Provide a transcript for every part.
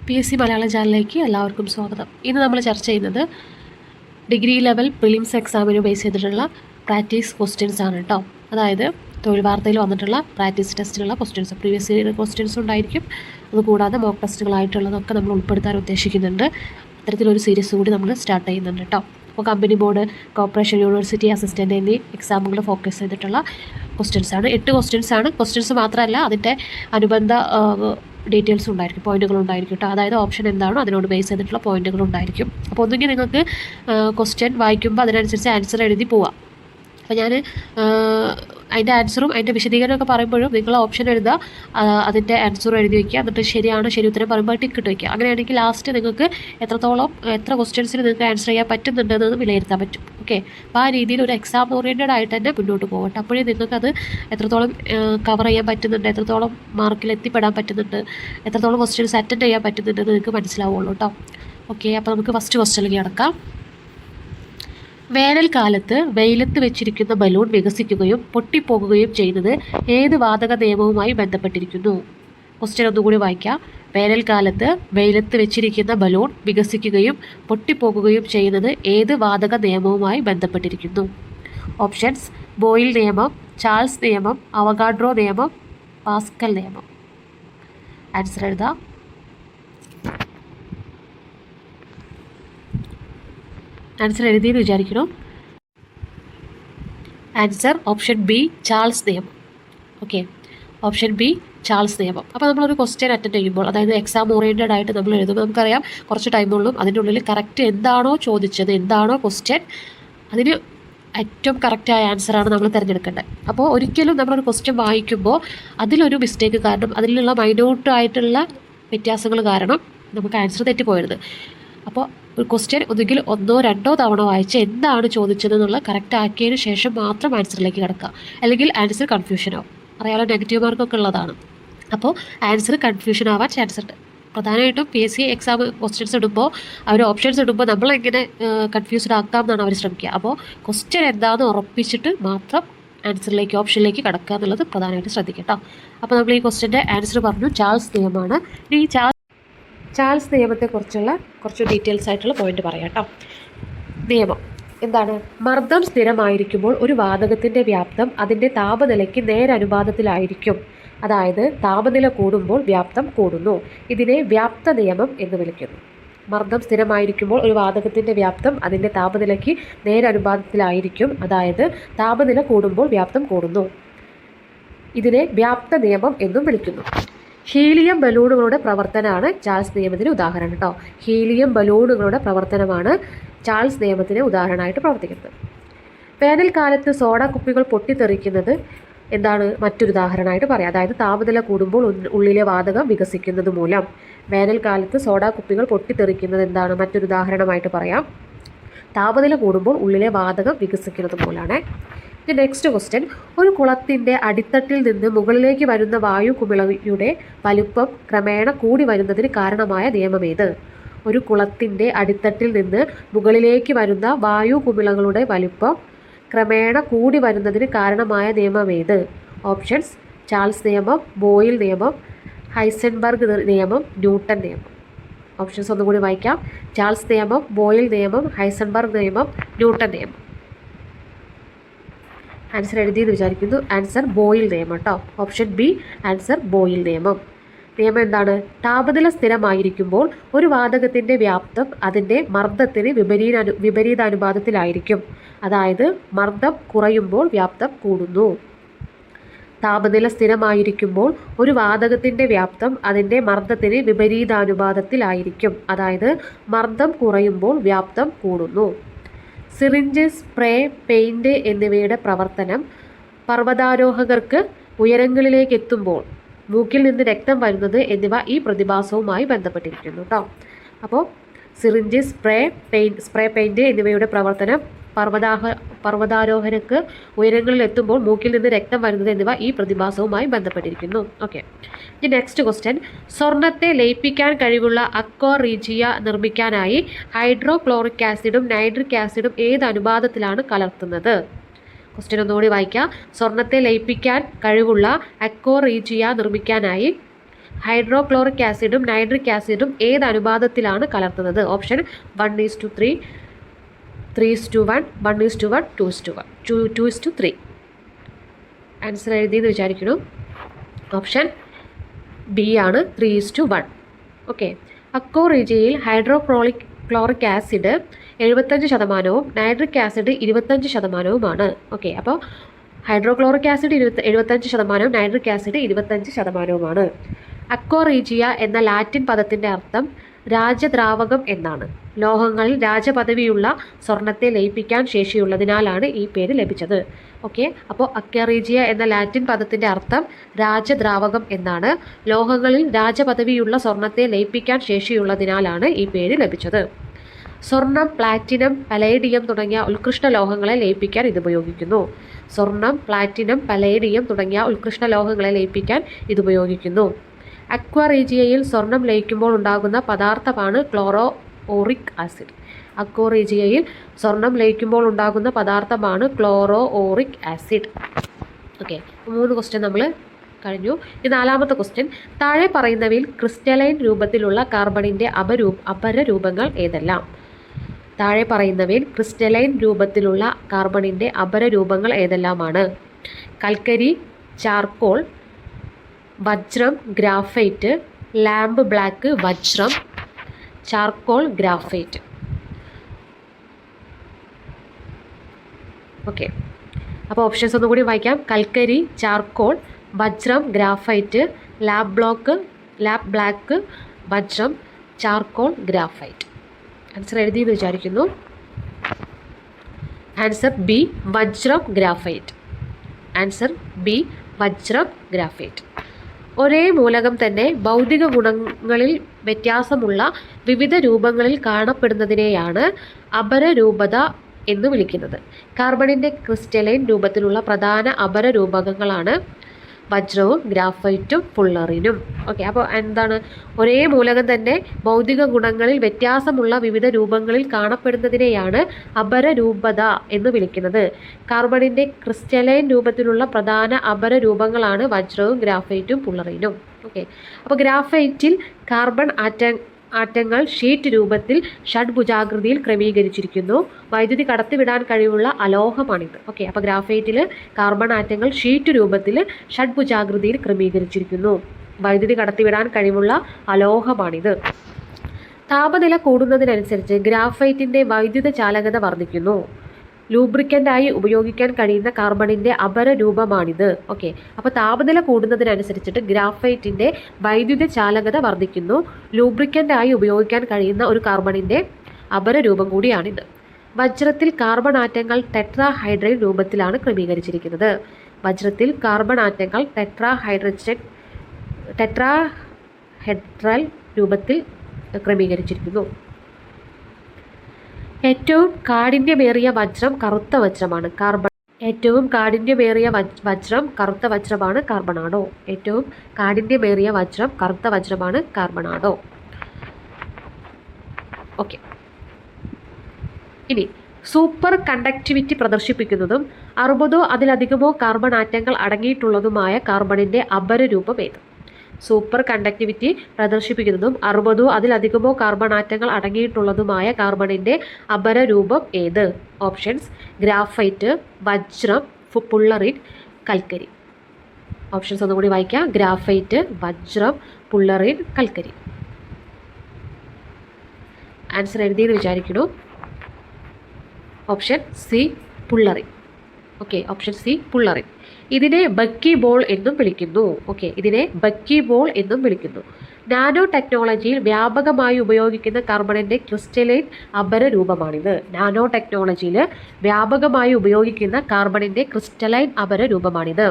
PSC Malayalam ചാനലിലേക്ക് എല്ലാവർക്കും സ്വാഗതം. ഇന്ന് നമ്മൾ ചർച്ച ചെയ്യുന്നത് ഡിഗ്രി ലെവൽ പ്രിലിംസ് എക്സാമിന് ബേസ് ചെയ്തിട്ടുള്ള പ്രാക്ടീസ് ക്വസ്റ്റ്യൻസ് ആണ് കേട്ടോ. അതായത് തൊഴിൽ വാർത്തയിൽ വന്നിട്ടുള്ള പ്രാക്ടീസ് ടെസ്റ്റിലുള്ള ക്വസ്റ്റ്യൻസ്, പ്രീവിയസ് ഇയർ ക്വസ്റ്റ്യൻസ് ഉണ്ടായിരിക്കും. അതുകൂടാതെ മോക്ക് ടെസ്റ്റുകളായിട്ടുള്ളതൊക്കെ നമ്മൾ ഉൾപ്പെടുത്താൻ ഉദ്ദേശിക്കുന്നുണ്ട്. അത്തരത്തിലൊരു സീരീസ് കൂടി നമ്മൾ സ്റ്റാർട്ട് ചെയ്യുന്നുണ്ട് കേട്ടോ. അപ്പോൾ company board, corporation, university assistant എന്നീ എക്സാമുകൾ ഫോക്കസ് ചെയ്തിട്ടുള്ള ക്വസ്റ്റ്യൻസ് ആണ്. 8 ക്വസ്റ്റ്യൻസ് ആണ്. ക്വസ്റ്റ്യൻസ് മാത്രമല്ല, അതിൻ്റെ അനുബന്ധ ഡീറ്റെയിൽസ് ഉണ്ടായിരിക്കും, പോയിന്റുകൾ ഉണ്ടായിരിക്കും കേട്ടോ. അതായത് ഓപ്ഷൻ എന്താണോ അതിനോട് ബേസ് ചെയ്തിട്ടുള്ള പോയിന്റുകൾ ഉണ്ടായിരിക്കും. അപ്പോൾ ഒന്നുകിൽ നിങ്ങൾക്ക് ക്വസ്റ്റ്യൻ വായിക്കുമ്പോൾ അതിനനുസരിച്ച് ആൻസർ എഴുതി പോവാം. അപ്പോൾ ഞാൻ അതിൻ്റെ ആൻസറും അതിൻ്റെ വിശദീകരണമൊക്കെ പറയുമ്പോഴും നിങ്ങൾ ഓപ്ഷൻ എഴുതുക, അതിൻ്റെ ആൻസറും എഴുതി വയ്ക്കുക. എന്നിട്ട് ശരിയാണ്, ശരി ഉത്തരം പറയുമ്പോൾ ടിക്കിട്ട് വയ്ക്കുക. അങ്ങനെയാണെങ്കിൽ ലാസ്റ്റ് നിങ്ങൾക്ക് എത്ര ക്വസ്റ്റ്യൻസിന് നിങ്ങൾക്ക് ആൻസർ ചെയ്യാൻ പറ്റുന്നുണ്ടെന്ന് വിലയിരുത്താൻ പറ്റും. ഓക്കെ, അപ്പോൾ ആ രീതിയിൽ ഒരു എക്സാം ഓറിയൻറ്റഡ് ആയിട്ട് തന്നെ മുന്നോട്ട് പോകട്ടെ. അപ്പോഴേ നിങ്ങൾക്കത് എത്രത്തോളം കവർ ചെയ്യാൻ പറ്റുന്നുണ്ട്, എത്രത്തോളം മാർക്കിൽ എത്തിപ്പെടാൻ പറ്റുന്നുണ്ട്, എത്രത്തോളം ക്വസ്റ്റ്യൻസ് അറ്റൻഡ് ചെയ്യാൻ പറ്റുന്നുണ്ടെന്ന് നിങ്ങൾക്ക് മനസ്സിലാവുള്ളൂ കേട്ടോ. ഓക്കെ, അപ്പോൾ നമുക്ക് ഫസ്റ്റ് ക്വസ്റ്റ്യനിലേക്ക് കിടക്കാം. വേനൽക്കാലത്ത് വെയിലത്ത് വെച്ചിരിക്കുന്ന ബലൂൺ വികസിക്കുകയും പൊട്ടിപ്പോകുകയും ചെയ്യുന്നത് ഏത് വാതക നിയമവുമായി ബന്ധപ്പെട്ടിരിക്കുന്നു? ക്വസ്റ്റ്യൻ ഒന്നുകൂടി വായിക്കാം. വേനൽക്കാലത്ത് വെയിലത്ത് വെച്ചിരിക്കുന്ന ബലൂൺ വികസിക്കുകയും പൊട്ടിപ്പോകുകയും ചെയ്യുന്നത് ഏത് വാതക നിയമവുമായി ബന്ധപ്പെട്ടിരിക്കുന്നു? ഓപ്ഷൻസ്: ബോയിൽ നിയമം, ചാൾസ് നിയമം, അവഗാഡ്രോ നിയമം, പാസ്കൽ നിയമം. ആൻസർ എഴുതാം. ആൻസർ എഴുതിയെന്ന് വിചാരിക്കണം. ആൻസർ ഓപ്ഷൻ ബി, ചാൾസ് നിയമം. ഓക്കെ, ഓപ്ഷൻ ബി, ചാൾസ് നിയമം. അപ്പോൾ നമ്മളൊരു ക്വസ്റ്റ്യൻ അറ്റൻഡ് ചെയ്യുമ്പോൾ, അതായത് എക്സാം ഓറിയൻറ്റഡ് ആയിട്ട് നമ്മൾ എഴുതുമ്പോൾ നമുക്കറിയാം കുറച്ച് ടൈമുള്ളൂ. അതിൻ്റെ ഉള്ളിൽ കറക്റ്റ് എന്താണോ ചോദിച്ചത്, എന്താണോ ക്വസ്റ്റ്യൻ, അതിന് ഏറ്റവും കറക്റ്റായ ആൻസറാണ് നമ്മൾ തിരഞ്ഞെടുക്കേണ്ടത്. അപ്പോൾ ഒരിക്കലും നമ്മളൊരു ക്വസ്റ്റ്യൻ വായിക്കുമ്പോൾ അതിലൊരു മിസ്റ്റേക്ക് കാരണം, അതിലുള്ള മൈന്യൂട്ടായിട്ടുള്ള വ്യത്യാസങ്ങൾ കാരണം നമുക്ക് ആൻസർ തെറ്റിപ്പോയത്. അപ്പോൾ ഒരു ക്വസ്റ്റ്യൻ ഒന്നുകിൽ 1 or 2 തവണ വായിച്ച് എന്താണ് ചോദിച്ചതെന്നുള്ള കറക്റ്റ് ആക്കിയതിന് ശേഷം മാത്രം ആൻസറിലേക്ക് കിടക്കുക. അല്ലെങ്കിൽ ആൻസർ കൺഫ്യൂഷൻ ആവും. അറിയാലോ, നെഗറ്റീവ് മാർക്കൊക്കെ ഉള്ളതാണ്. അപ്പോൾ ആൻസർ കൺഫ്യൂഷൻ ആവാൻ ചാൻസ് ഉണ്ട്. പ്രധാനമായിട്ടും PSC എക്സാം ക്വസ്റ്റ്യൻസ് ഇടുമ്പോൾ, അവർ ഓപ്ഷൻസ് ഇടുമ്പോൾ നമ്മളെങ്ങനെ കൺഫ്യൂസ്ഡ് ആക്കാം എന്നാണ് അവർ ശ്രമിക്കുക. അപ്പോൾ ക്വസ്റ്റ്യൻ എന്താണെന്ന് ഉറപ്പിച്ചിട്ട് മാത്രം ആൻസറിലേക്ക്, ഓപ്ഷനിലേക്ക് കിടക്കുക എന്നുള്ളത് പ്രധാനമായിട്ട് ശ്രദ്ധിക്കട്ടോ. അപ്പോൾ നമ്മൾ ഈ ക്വസ്റ്റ്യൻ്റെ ആൻസർ പറഞ്ഞു, ചാൾസ് നിയമമാണ്. ഇനി ഈ ചാൾസ് നിയമത്തെക്കുറിച്ചുള്ള കുറച്ച് ഡീറ്റെയിൽസ് ആയിട്ടുള്ള പോയിന്റ് പറയാം കേട്ടോ. നിയമം എന്താണ്? മർദ്ദം സ്ഥിരമായിരിക്കുമ്പോൾ ഒരു വാതകത്തിൻ്റെ വ്യാപ്തം അതിൻ്റെ താപനിലയ്ക്ക് നേരനുപാതത്തിലായിരിക്കും. അതായത് താപനില കൂടുമ്പോൾ വ്യാപ്തം കൂടുന്നു. ഇതിനെ വ്യാപ്ത നിയമം എന്ന് വിളിക്കുന്നു. മർദ്ദം സ്ഥിരമായിരിക്കുമ്പോൾ ഒരു വാതകത്തിൻ്റെ വ്യാപ്തം അതിൻ്റെ താപനിലയ്ക്ക് നേരനുപാതത്തിലായിരിക്കും. അതായത് താപനില കൂടുമ്പോൾ വ്യാപ്തം കൂടുന്നു. ഇതിനെ വ്യാപ്ത നിയമം എന്നും വിളിക്കുന്നു. ഹീലിയം ബലൂണുകളുടെ പ്രവർത്തനമാണ് ചാൾസ് നിയമത്തിന് ഉദാഹരണം കേട്ടോ. ഹീലിയം ബലൂണുകളുടെ പ്രവർത്തനമാണ് ചാൾസ് നിയമത്തിന് ഉദാഹരണമായിട്ട് പ്രവർത്തിക്കുന്നത്. വേനൽക്കാലത്ത് സോഡ കുപ്പികൾ പൊട്ടിത്തെറിക്കുന്നത് എന്താണ് മറ്റൊരു ഉദാഹരണമായിട്ട് പറയാം. അതായത് താപനില കൂടുമ്പോൾ ഉള്ളിലെ വാതകം വികസിക്കുന്നത് മൂലം വേനൽക്കാലത്ത് സോഡ കുപ്പികൾ പൊട്ടിത്തെറിക്കുന്നത് എന്താണ് മറ്റൊരു ഉദാഹരണമായിട്ട് പറയാം. താപനില കൂടുമ്പോൾ ഉള്ളിലെ വാതകം വികസിക്കുന്നത് മൂലമാണ്. നെക്സ്റ്റ് ക്വസ്റ്റ്യൻ: ഒരു കുളത്തിൻ്റെ അടിത്തട്ടിൽ നിന്ന് മുകളിലേക്ക് വരുന്ന വായു കുമിളയുടെ വലുപ്പം ക്രമേണ കൂടി വരുന്നതിന് കാരണമായ നിയമമേത്? ഒരു കുളത്തിൻ്റെ അടിത്തട്ടിൽ നിന്ന് മുകളിലേക്ക് വരുന്ന വായു കുമിളകളുടെ വലുപ്പം ക്രമേണ കൂടി വരുന്നതിന് കാരണമായ നിയമമേത്? ഓപ്ഷൻസ്: ചാൾസ് നിയമം, ബോയിൽ നിയമം, ഹൈസൻബർഗ് നിയമം, ന്യൂട്ടൺ നിയമം. ഓപ്ഷൻസ് ഒന്നുകൂടി വായിക്കാം. ചാൾസ് നിയമം, ബോയിൽ നിയമം, ഹൈസൻബർഗ് നിയമം, ന്യൂട്ടൺ നിയമം. ആൻസർ എഴുതിയെന്ന് വിചാരിക്കുന്നു. ആൻസർ ബോയിൽ നിയമം കേട്ടോ. ഓപ്ഷൻ ബി, ആൻസർ ബോയിൽ നിയമം. നിയമം എന്താണ്? താപനില സ്ഥിരമായിരിക്കുമ്പോൾ ഒരു വാതകത്തിൻ്റെ വ്യാപ്തം അതിൻ്റെ മർദ്ദത്തിന് വിപരീതാനുപാതത്തിലായിരിക്കും. അതായത് മർദ്ദം കുറയുമ്പോൾ വ്യാപ്തം കൂടുന്നു. താപനില സ്ഥിരമായിരിക്കുമ്പോൾ ഒരു വാതകത്തിൻ്റെ വ്യാപ്തം അതിൻ്റെ മർദ്ദത്തിന് വിപരീതാനുപാതത്തിലായിരിക്കും. അതായത് മർദ്ദം കുറയുമ്പോൾ വ്യാപ്തം കൂടുന്നു. സിറിഞ്ച്, സ്പ്രേ, പെയിൻറ് എന്നിവയുടെ പ്രവർത്തനം പർവ്വതാരോഹകർക്ക് ഉയരങ്ങളിലേക്ക് എത്തുമ്പോൾ മൂക്കിൽ നിന്ന് രക്തം വരുന്നത് എന്നിവ ഈ പ്രതിഭാസവുമായി ബന്ധപ്പെട്ടിരിക്കുന്നു കേട്ടോ. അപ്പോൾ സിറിഞ്ച്, സ്പ്രേ പെയിൻറ് എന്നിവയുടെ പ്രവർത്തനം പർവ്വതാരോഹകർക്ക് ഉയരങ്ങളിൽ എത്തുമ്പോൾ മൂക്കിൽ നിന്ന് രക്തം വരുന്നത് എന്നിവ ഈ പ്രതിഭാസവുമായി ബന്ധപ്പെട്ടിരിക്കുന്നു. ഓക്കെ, ഇനി നെക്സ്റ്റ് ക്വസ്റ്റ്യൻ: സ്വർണത്തെ ലയിപ്പിക്കാൻ കഴിവുള്ള അക്വാ റീജിയ നിർമ്മിക്കാനായി ഹൈഡ്രോക്ലോറിക് ആസിഡും നൈട്രിക് ആസിഡും ഏത് അനുപാതത്തിലാണ് കലർത്തുന്നത്? ക്വസ്റ്റ്യൻ ഒന്നുകൂടി വായിക്കാം. സ്വർണത്തെ ലയിപ്പിക്കാൻ കഴിവുള്ള അക്വാ റീജിയ നിർമ്മിക്കാനായി ഹൈഡ്രോക്ലോറിക് ആസിഡും നൈട്രിക് ആസിഡും ഏത് അനുപാതത്തിലാണ് കലർത്തുന്നത്? ഓപ്ഷൻ 1:3, 3:1, 1:1, 2:1, 2:3. ആൻസർ എഴുതിയെന്ന് വിചാരിക്കുന്നു. ഓപ്ഷൻ ബി ആണ് 3:1. ഓക്കെ. അക്കോ റീജിയയിൽ chloric acid 75%, nitric acid 25%. Okay, അപ്പോൾ hydrochloric acid 75%, nitric acid 25%. Aqua regia എന്ന ലാറ്റിൻ പദത്തിൻ്റെ അർത്ഥം രാജദ്രാവകം എന്നാണ്. ലോഹങ്ങളിൽ രാജപദവിയുള്ള സ്വർണത്തെ ലയിപ്പിക്കാൻ ശേഷിയുള്ളതിനാലാണ് ഈ പേര് ലഭിച്ചത്. ഓക്കെ, അപ്പോൾ അക്വറീജിയ എന്ന ലാറ്റിൻ പദത്തിൻ്റെ അർത്ഥം രാജദ്രാവകം എന്നാണ്. ലോഹങ്ങളിൽ രാജപദവിയുള്ള സ്വർണത്തെ ലയിപ്പിക്കാൻ ശേഷിയുള്ളതിനാലാണ് ഈ പേര് ലഭിച്ചത്. സ്വർണം, പ്ലാറ്റിനം, പലേഡിയം തുടങ്ങിയ ഉത്കൃഷ്ട ലോഹങ്ങളെ ലയിപ്പിക്കാൻ ഇത് ഉപയോഗിക്കുന്നു. സ്വർണം, പ്ലാറ്റിനം, പലേഡിയം തുടങ്ങിയ ഉത്കൃഷ്ട ലോഹങ്ങളെ ലയിപ്പിക്കാൻ ഇത് ഉപയോഗിക്കുന്നു. അക്വറീജിയയിൽ സ്വർണം ലയിക്കുമ്പോൾ ഉണ്ടാകുന്ന പദാർത്ഥമാണ് ക്ലോറോ-ഓറിക് ആസിഡ്. അക്വറീജിയയിൽ സ്വർണം ലയിക്കുമ്പോൾ ഉണ്ടാകുന്ന പദാർത്ഥമാണ് ക്ലോറോ-ഓറിക് ആസിഡ്. ഓക്കെ, 3 ക്വസ്റ്റ്യൻ നമ്മൾ കഴിഞ്ഞു. ഈ 4ാമത്തെ ക്വസ്റ്റ്യൻ, താഴെ പറയുന്നവയിൽ ക്രിസ്റ്റലൈൻ രൂപത്തിലുള്ള കാർബണിൻ്റെ അപരരൂപങ്ങൾ ഏതെല്ലാം? താഴെ പറയുന്നവയിൽ ക്രിസ്റ്റലൈൻ രൂപത്തിലുള്ള കാർബണിൻ്റെ അപരരൂപങ്ങൾ ഏതെല്ലാമാണ്? കൽക്കരി, ചാർക്കോൾ, വജ്രം, ഗ്രാഫൈറ്റ്, ലാംബ് ബ്ലാക്ക്, വജ്രം, ചാർക്കോൾ, ഗ്രാഫൈറ്റ്. ഓക്കെ, അപ്പോൾ ഓപ്ഷൻസ് ഒന്നുകൂടി വായിക്കാം. കൽക്കരി, ചാർക്കോൾ, വജ്രം, ഗ്രാഫൈറ്റ്, ലാബ് ബ്ലാക്ക്, വജ്രം, ചാർക്കോൾ, ഗ്രാഫൈറ്റ്. ആൻസർ എഴുതിയെന്ന് വിചാരിക്കുന്നു. ആൻസർ ബി, വജ്രം, ഗ്രാഫൈറ്റ്. ആൻസർ ബി, വജ്രം, ഗ്രാഫൈറ്റ്. ഒരേ മൂലകം തന്നെ ഭൗതിക ഗുണങ്ങളിൽ വ്യത്യാസമുള്ള വിവിധ രൂപങ്ങളിൽ കാണപ്പെടുന്നതിനെയാണ് അപരരൂപത എന്ന് വിളിക്കുന്നത്. കാർബണിൻ്റെ ക്രിസ്റ്റലൈൻ രൂപത്തിലുള്ള പ്രധാന അപരരൂപകങ്ങളാണ് വജ്രവും ഗ്രാഫൈറ്റും ഫുള്ളറിനും. ഓക്കെ, അപ്പോൾ എന്താണ്? ഒരേ മൂലകം തന്നെ ഭൗതിക ഗുണങ്ങളിൽ വ്യത്യാസമുള്ള വിവിധ രൂപങ്ങളിൽ കാണപ്പെടുന്നതിനെയാണ് അപരരൂപത എന്ന് വിളിക്കുന്നത്. കാർബണിൻ്റെ ക്രിസ്റ്റലൈൻ രൂപത്തിലുള്ള പ്രധാന അപരരൂപങ്ങളാണ് വജ്രവും ഗ്രാഫൈറ്റും ഫുള്ളറിനും. ഓക്കെ, അപ്പോൾ ഗ്രാഫൈറ്റിൽ കാർബൺ ആറ്റങ്ങൾ ഷീറ്റ് രൂപത്തിൽ ഷഡ്ഭുജാകൃതിയിൽ ക്രമീകരിച്ചിരിക്കുന്നു. വൈദ്യുതി കടത്തിവിടാൻ കഴിവുള്ള അലോഹമാണിത്. ഓക്കെ, അപ്പോൾ ഗ്രാഫൈറ്റിൽ കാർബൺ ആറ്റങ്ങൾ ഷീറ്റ് രൂപത്തിൽ ഷഡ്ഭുജാകൃതിയിൽ ക്രമീകരിച്ചിരിക്കുന്നു. വൈദ്യുതി കടത്തിവിടാൻ കഴിവുള്ള അലോഹമാണിത്. താപനില കൂടുന്നതിനനുസരിച്ച് ഗ്രാഫൈറ്റിൻ്റെ വൈദ്യുത ചാലകത വർദ്ധിക്കുന്നു. ലൂബ്രിക്കൻ്റായി ഉപയോഗിക്കാൻ കഴിയുന്ന കാർബണിൻ്റെ അപരരൂപമാണിത്. ഓക്കെ, അപ്പോൾ താപനില കൂടുന്നതിനനുസരിച്ചിട്ട് ഗ്രാഫൈറ്റിൻ്റെ വൈദ്യുത ചാലകത വർദ്ധിക്കുന്നു. ലൂബ്രിക്കൻ്റായി ഉപയോഗിക്കാൻ കഴിയുന്ന ഒരു കാർബണിൻ്റെ അപരരൂപം കൂടിയാണിത്. വജ്രത്തിൽ കാർബൺ ആറ്റങ്ങൾ ടെട്രാഹൈഡ്രൽ രൂപത്തിലാണ് ക്രമീകരിച്ചിരിക്കുന്നത്. വജ്രത്തിൽ കാർബൺ ആറ്റങ്ങൾ ടെട്രാഹെഡ്രൽ രൂപത്തിൽ ക്രമീകരിച്ചിരിക്കുന്നു. ഏറ്റവും കാഠിന്യമേറിയ വജ്രം കറുത്ത വജ്രമാണ്. ഏറ്റവും കാഠിന്യമേറിയ വജ്രം കറുത്ത വജ്രമാണ് കാർബണാഡോ. ഏറ്റവും കാഠിന്യമേറിയ വജ്രം കറുത്ത വജ്രമാണ് കാർബണാഡോ. ഓക്കെ, ഇനി സൂപ്പർ കണ്ടക്ടിവിറ്റി പ്രദർശിപ്പിക്കുന്നതും 60 അതിലധികമോ കാർബൺ ആറ്റങ്ങൾ അടങ്ങിയിട്ടുള്ളതുമായ കാർബണിൻ്റെ അപരരൂപം ഏത്? സൂപ്പർ കണ്ടക്ടിവിറ്റി പ്രദർശിപ്പിക്കുന്നതും 60 അതിലധികമോ കാർബൺ ആറ്റങ്ങൾ അടങ്ങിയിട്ടുള്ളതുമായ കാർബണിൻ്റെ അപരരൂപം ഏത്? ഓപ്ഷൻസ്: ഗ്രാഫൈറ്റ്, വജ്രം, പുള്ളറിൻ, കൽക്കരി. ഓപ്ഷൻസ് ഒന്നുകൂടി വായിക്കാം. ഗ്രാഫൈറ്റ്, വജ്രം, പുള്ളറിൻ, കൽക്കരി. ആൻസർ എഴുതിയെന്ന് വിചാരിക്കുന്നു. Option C, fullerene. Okay, option C, fullerene. ഇതിനെ ബക്കി ബോൾ എന്നും വിളിക്കുന്നു. ഓക്കെ, ഇതിനെ ബക്കി ബോൾ എന്നും വിളിക്കുന്നു. നാനോ ടെക്നോളജിയിൽ വ്യാപകമായി ഉപയോഗിക്കുന്ന കാർബണിൻ്റെ ക്രിസ്റ്റലൈൻ അപരരൂപമാണിത്. നാനോ ടെക്നോളജിയിൽ വ്യാപകമായി ഉപയോഗിക്കുന്ന കാർബണിൻ്റെ ക്രിസ്റ്റലൈൻ അപരരൂപമാണിത്.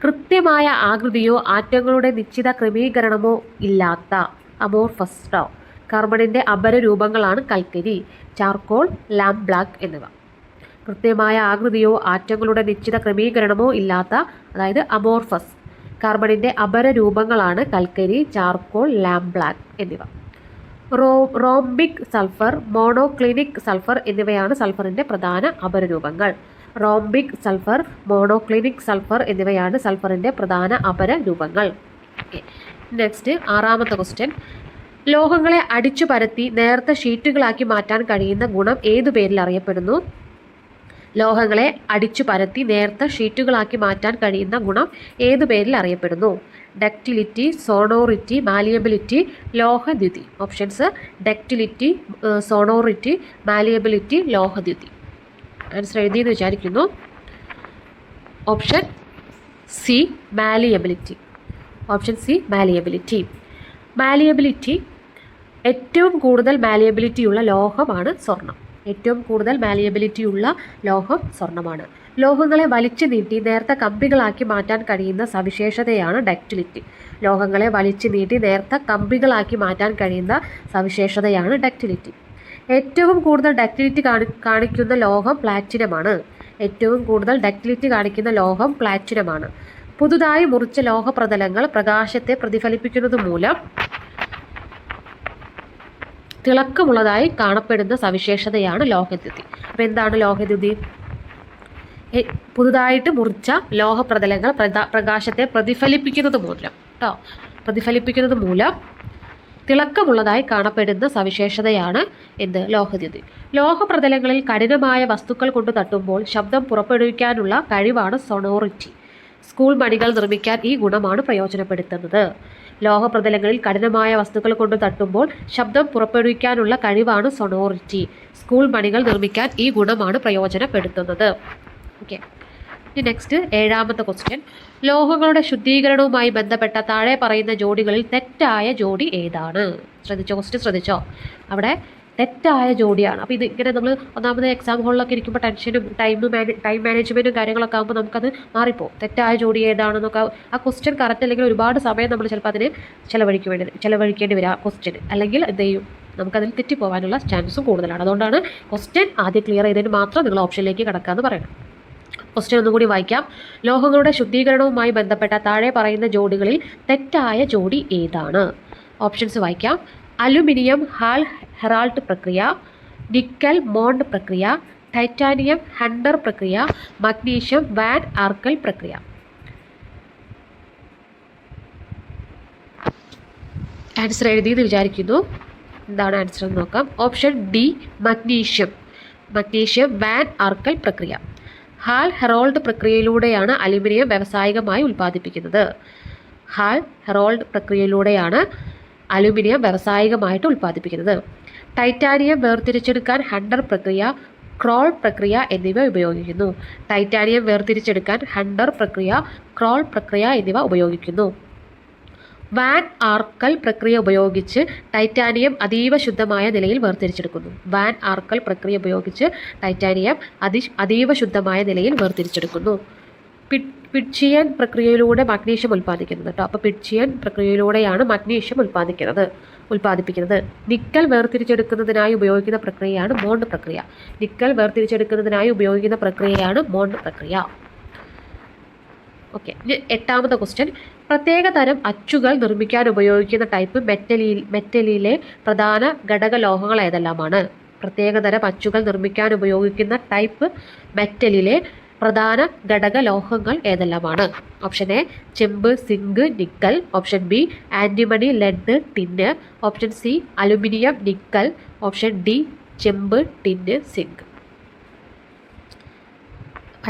കൃത്യമായ ആകൃതിയോ ആറ്റങ്ങളുടെ നിശ്ചിത ക്രമീകരണമോ ഇല്ലാത്ത അമോർഫസ് കാർബണിൻ്റെ അപരരൂപങ്ങളാണ് കൽക്കരി, ചാർക്കോൾ, ലാംബ് ബ്ലാക്ക് എന്നിവ. കൃത്യമായ ആകൃതിയോ ആറ്റങ്ങളുടെ നിശ്ചിത ക്രമീകരണമോ ഇല്ലാത്ത, അതായത് അമോർഫസ് കാർബണിൻ്റെ അപരരൂപങ്ങളാണ് കൽക്കരി, ചാർക്കോൾ, ലാംബ് ബ്ലാക്ക് എന്നിവ. റോംബിക് സൾഫർ, മോണോക്ലിനിക് സൾഫർ എന്നിവയാണ് സൾഫറിൻ്റെ പ്രധാന അപരരൂപങ്ങൾ. റോംബിക് സൾഫർ, മോണോക്ലിനിക് സൾഫർ എന്നിവയാണ് സൾഫറിൻ്റെ പ്രധാന അപരരൂപങ്ങൾ. നെക്സ്റ്റ് 6ാമത്തെ ക്വസ്റ്റ്യൻ, ലോഹങ്ങളെ അടിച്ചു പരത്തി നേർത്ത ഷീറ്റുകളാക്കി മാറ്റാൻ കഴിയുന്ന ഗുണം ഏതു പേരിൽ അറിയപ്പെടുന്നു? ലോഹങ്ങളെ അടിച്ചു പരത്തി നേർത്ത ഷീറ്റുകളാക്കി മാറ്റാൻ കഴിയുന്ന ഗുണം ഏതു പേരിൽ അറിയപ്പെടുന്നു? ഡക്റ്റിലിറ്റി, സോണോറിറ്റി, മാലിയബിലിറ്റി, ലോഹദ്യുതി. ഓപ്ഷൻസ് ഡക്റ്റിലിറ്റി, സോണോറിറ്റി, മാലിയബിലിറ്റി, ലോഹദ്യുതി. ആൻസർ എഴുതിയെന്ന് വിചാരിക്കുന്നു. Option C malleability. Option C malleability. Malleability, ഏറ്റവും കൂടുതൽ മാലിയബിലിറ്റി ഉള്ള ലോഹമാണ് സ്വർണം. ഏറ്റവും കൂടുതൽ മാലിയബിലിറ്റി ഉള്ള ലോഹം സ്വർണ്ണമാണ്. ലോഹങ്ങളെ വലിച്ചു നീട്ടി നേർത്ത കമ്പികളാക്കി മാറ്റാൻ കഴിയുന്ന സവിശേഷതയാണ് ഡക്റ്റിലിറ്റി. ലോഹങ്ങളെ വലിച്ചു നീട്ടി നേർത്ത കമ്പികളാക്കി മാറ്റാൻ കഴിയുന്ന സവിശേഷതയാണ് ഡക്റ്റിലിറ്റി. ഏറ്റവും കൂടുതൽ ഡക്റ്റിലിറ്റി കാണിക്കുന്ന ലോഹം പ്ലാറ്റിനമാണ്. ഏറ്റവും കൂടുതൽ ഡക്റ്റിലിറ്റി കാണിക്കുന്ന ലോഹം പ്ലാറ്റിനമാണ്. പുതുതായി മുറിച്ച ലോഹപ്രതലങ്ങൾ പ്രകാശത്തെ പ്രതിഫലിപ്പിക്കുന്നത് മൂലം തിളക്കമുള്ളതായി കാണപ്പെടുന്ന സവിശേഷതയാണ് ലോഹദ്യുതി. അപ്പോൾ എന്താണ് ലോഹദ്യുതി? പുതുതായിട്ട് മുറിച്ച ലോഹപ്രതലങ്ങൾ പ്രകാശത്തെ പ്രതിഫലിപ്പിക്കുന്നത് മൂലം തിളക്കമുള്ളതായി കാണപ്പെടുന്ന സവിശേഷതയാണ് എന്ത്? ലോഹദ്യുതി. ലോഹപ്രതലങ്ങളിൽ കഠിനമായ വസ്തുക്കൾ കൊണ്ട് തട്ടുമ്പോൾ ശബ്ദം പുറപ്പെടുവിക്കാനുള്ള കഴിവാണ് സൊണോറിറ്റി. സ്കൂൾ മണികൾ നിർമ്മിക്കാൻ ഈ ഗുണമാണ് പ്രയോജനപ്പെടുത്തുന്നത്. ലോഹപ്രതലങ്ങളിൽ കഠിനമായ വസ്തുക്കൾ കൊണ്ട് തട്ടുമ്പോൾ ശബ്ദം പുറപ്പെടുവിക്കാനുള്ള കഴിവാണ് സൊണോറിറ്റി. സ്കൂൾ മണികൾ നിർമ്മിക്കാൻ ഈ ഗുണമാണ് പ്രയോജനപ്പെടുത്തുന്നത്. ഓക്കെ, ഇനി നെക്സ്റ്റ് 7ാമത്തെ ക്വസ്റ്റ്യൻ, ലോഹങ്ങളുടെ ശുദ്ധീകരണവുമായി ബന്ധപ്പെട്ട താഴെ പറയുന്ന ജോഡികളിൽ തെറ്റായ ജോഡി ഏതാണ്? ശ്രദ്ധിച്ചോ അവിടെ തെറ്റായ ജോഡിയാണ്. അപ്പോൾ ഇത് ഇങ്ങനെ നമ്മൾ ഒന്നാമത് എക്സാം ഹോളിലൊക്കെ ഇരിക്കുമ്പോൾ ടെൻഷനും ടൈം മാനേജ്മെൻറ്റും കാര്യങ്ങളൊക്കെ ആകുമ്പോൾ നമുക്കത് മാറിപ്പോകും. തെറ്റായ ജോഡി ഏതാണെന്നൊക്കെ ആ ക്വസ്റ്റ്യൻ കറക്റ്റ് അല്ലെങ്കിൽ ഒരുപാട് സമയം നമ്മൾ ചിലപ്പോൾ അതിന് ചിലവഴിക്കേണ്ടി വരും ആ ക്വസ്റ്റ്യൻ. അല്ലെങ്കിൽ എന്ത് ചെയ്യും, നമുക്കതിൽ തെറ്റിപ്പോകാനുള്ള ചാൻസും കൂടുതലാണ്. അതുകൊണ്ടാണ് ക്വസ്റ്റ്യൻ ആദ്യം ക്ലിയർ ചെയ്തതിന് മാത്രം നിങ്ങൾ ഓപ്ഷനിലേക്ക് കടക്കാമെന്ന് പറയണം. ക്വസ്റ്റ്യൻ ഒന്നുകൂടി വായിക്കാം. ലോഹങ്ങളുടെ ശുദ്ധീകരണവുമായി ബന്ധപ്പെട്ട താഴെ പറയുന്ന ജോഡികളിൽ തെറ്റായ ജോഡി ഏതാണ്? ഓപ്ഷൻസ് വായിക്കാം. അലുമിനിയം ഹാൽ ഹെറാൾട്ട് പ്രക്രിയ, നിക്കൽ മോണ്ട് പ്രക്രിയ, ടൈറ്റാനിയം ഹണ്ടർ പ്രക്രിയ, മഗ്നീഷ്യം വാൻ ആർക്കൽ പ്രക്രിയ. ആൻസർ എഴുതിയെന്ന് വിചാരിക്കുന്നു. എന്താണ് ആൻസർ എന്ന് നോക്കാം. Option D magnesium van Arkell പ്രക്രിയ. ഹാൽ ഹെറോൾഡ് പ്രക്രിയയിലൂടെയാണ് അലുമിനിയം വ്യാവസായികമായി ഉൽപ്പാദിപ്പിക്കുന്നത്. ടൈറ്റാനിയം വേർതിരിച്ചെടുക്കാൻ ഹണ്ടർ പ്രക്രിയ, ക്രോൾ പ്രക്രിയ എന്നിവ ഉപയോഗിക്കുന്നു. വാൻ ആർക്കൽ പ്രക്രിയ ഉപയോഗിച്ച് ടൈറ്റാനിയം അതീവ ശുദ്ധമായ നിലയിൽ വേർതിരിച്ചെടുക്കുന്നു. പിറ്റ്ഷിയൻ പ്രക്രിയയിലൂടെ മഗ്നീഷ്യം ഉൽപ്പാദിക്കുന്നത് അപ്പോൾ പിറ്റ്ഷിയൻ പ്രക്രിയയിലൂടെയാണ് മഗ്നീഷ്യം ഉൽപ്പാദിപ്പിക്കുന്നത്. നിക്കൽ വേർതിരിച്ചെടുക്കുന്നതിനായി ഉപയോഗിക്കുന്ന പ്രക്രിയയാണ് മോണ്ട് പ്രക്രിയ. ഓക്കെ, ഇനി 8ാമത്തെ ക്വസ്റ്റ്യൻ, പ്രത്യേക തരം അച്ചുകൾ നിർമ്മിക്കാൻ ഉപയോഗിക്കുന്ന ടൈപ്പ് മെറ്റലിലെ പ്രധാന ഘടക ലോഹങ്ങൾ ഏതെല്ലാമാണ്? പ്രത്യേകതരം അച്ചുകൾ നിർമ്മിക്കാൻ ഉപയോഗിക്കുന്ന ടൈപ്പ് മെറ്റലിലെ പ്രധാന ഘടക ലോഹങ്ങൾ ഏതെല്ലാമാണ്? ഓപ്ഷൻ എ ചെമ്പ്, zinc, nickel. Option B antimony, lead, tin. Option C aluminium, nickel. Option D ചെമ്പ്, ടിന്ന്, സിങ്ക്.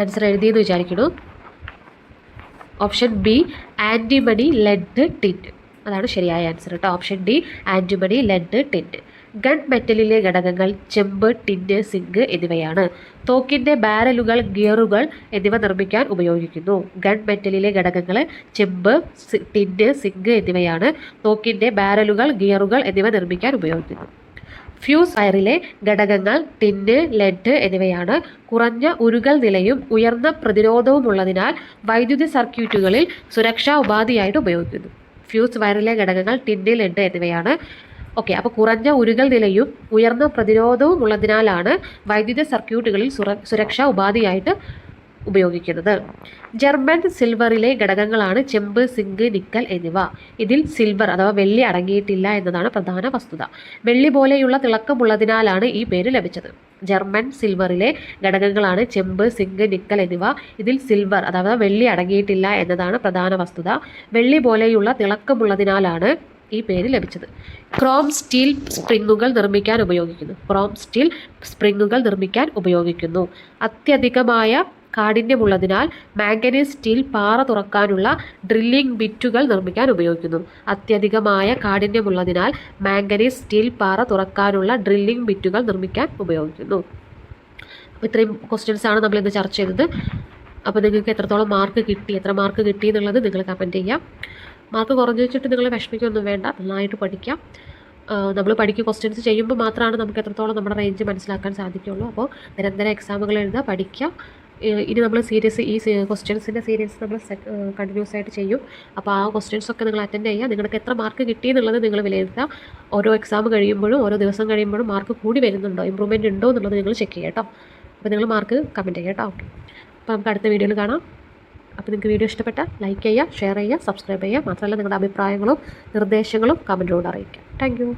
ആൻസർ എഴുതിയെന്ന് വിചാരിക്കുന്നു. Option B antimony, lead, tin. അതാണ് ശരിയായ ആൻസർ കേട്ടോ. Option D antimony, lead, tin. Gun മെറ്റലിലെ ഘടകങ്ങൾ ചെമ്പ്, ടിന്ന്, സിങ്ക് എന്നിവയാണ്. തോക്കിൻ്റെ ബാരലുകൾ, ഗിയറുകൾ എന്നിവ നിർമ്മിക്കാൻ ഉപയോഗിക്കുന്നു. ഗൺ മെറ്റലിലെ ഘടകങ്ങൾ ചെമ്പ്, ടിന്ന്, സിങ്ക് എന്നിവയാണ്. തോക്കിൻ്റെ ബാരലുകൾ, ഗിയറുകൾ എന്നിവ നിർമ്മിക്കാൻ ഉപയോഗിക്കുന്നു. ഫ്യൂസ് വയറിലെ ഘടകങ്ങൾ ടിന്ന്, ലെഡ് എന്നിവയാണ്. കുറഞ്ഞ ഉരുകൽ നിലയും ഉയർന്ന പ്രതിരോധവുമുള്ളതിനാൽ വൈദ്യുതി സർക്യൂട്ടുകളിൽ സുരക്ഷാ ഉപാധിയായിട്ട് ഉപയോഗിക്കുന്നു. ഫ്യൂസ് വയറിലെ ഘടകങ്ങൾ ടിന്ന്, ലെഡ് എന്നിവയാണ്. ഓക്കെ, അപ്പോൾ കുറഞ്ഞ ഉരുകൽ നിലയും ഉയർന്ന പ്രതിരോധവും ഉള്ളതിനാലാണ് വൈദ്യുത സർക്യൂട്ടുകളിൽ സുരക്ഷാ ഉപാധിയായിട്ട് ഉപയോഗിക്കുന്നത്. ജർമ്മൻ സിൽവറിലെ ഘടകങ്ങളാണ് ചെമ്പ്, സിങ്ക്, നിക്കൽ എന്നിവ. ഇതിൽ സിൽവർ അഥവാ വെള്ളി അടങ്ങിയിട്ടില്ല എന്നതാണ് പ്രധാന വസ്തുത. വെള്ളി പോലെയുള്ള തിളക്കമുള്ളതിനാലാണ് ഈ പേര് ലഭിച്ചത്. ജർമ്മൻ സിൽവറിലെ ഘടകങ്ങളാണ് ചെമ്പ്, സിങ്ക്, നിക്കൽ എന്നിവ. ഇതിൽ സിൽവർ അഥവാ വെള്ളി അടങ്ങിയിട്ടില്ല എന്നതാണ് പ്രധാന വസ്തുത. വെള്ളി പോലെയുള്ള തിളക്കമുള്ളതിനാലാണ് ഈ പേര് ലഭിച്ചത്. ക്രോം സ്റ്റീൽ സ്പ്രിങ്ങുകൾ നിർമ്മിക്കാൻ ഉപയോഗിക്കുന്നു. അത്യധികമായ കാഠിന്യമുള്ളതിനാൽ മാംഗനീസ് സ്റ്റീൽ പാറ തുറക്കാനുള്ള ഡ്രില്ലിംഗ് ബിറ്റുകൾ നിർമ്മിക്കാൻ ഉപയോഗിക്കുന്നു. അത്യധികമായ കാഠിന്യമുള്ളതിനാൽ മാംഗനീസ് സ്റ്റീൽ പാറ തുറക്കാനുള്ള ഡ്രില്ലിംഗ് ബിറ്റുകൾ നിർമ്മിക്കാൻ ഉപയോഗിക്കുന്നു. അപ്പോൾ ഇത്രയും ക്വസ്റ്റ്യൻസാണ് നമ്മളിന്ന് ചർച്ച ചെയ്തത്. അപ്പോൾ നിങ്ങൾക്ക് എത്രത്തോളം മാർക്ക് കിട്ടി, എത്ര മാർക്ക് കിട്ടി എന്നുള്ളത് നിങ്ങൾ കമൻറ്റ് ചെയ്യാം. മാർക്ക് കുറഞ്ഞു വെച്ചിട്ട് നിങ്ങൾ വിഷമിക്കൊന്നും വേണ്ട, നന്നായിട്ട് പഠിക്കാം. നമ്മൾ ക്വസ്റ്റ്യൻസ് ചെയ്യുമ്പോൾ മാത്രമാണ് നമുക്ക് എത്രത്തോളം നമ്മുടെ റേഞ്ച് മനസ്സിലാക്കാൻ സാധിക്കുള്ളൂ. അപ്പോൾ നിരന്തരം എക്സാമുകൾ എഴുതുക, പഠിക്കാം. ഇനി നമ്മൾ ഈ ക്വസ്റ്റ്യൻസിൻ്റെ സീരീസ് നമ്മൾ കണ്ടിന്യൂസ് ആയിട്ട് ചെയ്യും. അപ്പോൾ ആ ക്വസ്റ്റ്യൻസൊക്കെ നിങ്ങൾ അറ്റൻഡ് ചെയ്യുക. നിങ്ങൾക്ക് എത്ര മാർക്ക് കിട്ടി എന്നുള്ളത് നിങ്ങൾ വിലയിരുത്താം. ഓരോ എക്സാം കഴിയുമ്പോഴും ഓരോ ദിവസം കഴിയുമ്പോഴും മാർക്ക് കൂടി വരുന്നുണ്ടോ, ഇമ്പ്രൂവ്മെൻറ്റ് ഉണ്ടോ എന്നുള്ളത് നിങ്ങൾ ചെക്ക് ചെയ്യുക കേട്ടോ. അപ്പോൾ നിങ്ങൾ മാർക്ക് കമൻറ്റ് ചെയ്യുക കേട്ടോ. ഓക്കെ, അപ്പോൾ നമുക്ക് അടുത്ത വീഡിയോയിൽ കാണാം. അപ്പോൾ നിങ്ങൾക്ക് വീഡിയോ ഇഷ്ടപ്പെട്ടാൽ ലൈക്ക് ചെയ്യുക, ഷെയർ ചെയ്യുക, സബ്സ്ക്രൈബ് ചെയ്യുക. മാത്രമല്ല നിങ്ങളുടെ അഭിപ്രായങ്ങളും നിർദ്ദേശങ്ങളും കമൻറ്റിലൂടെ അറിയിക്കുക. Thank you.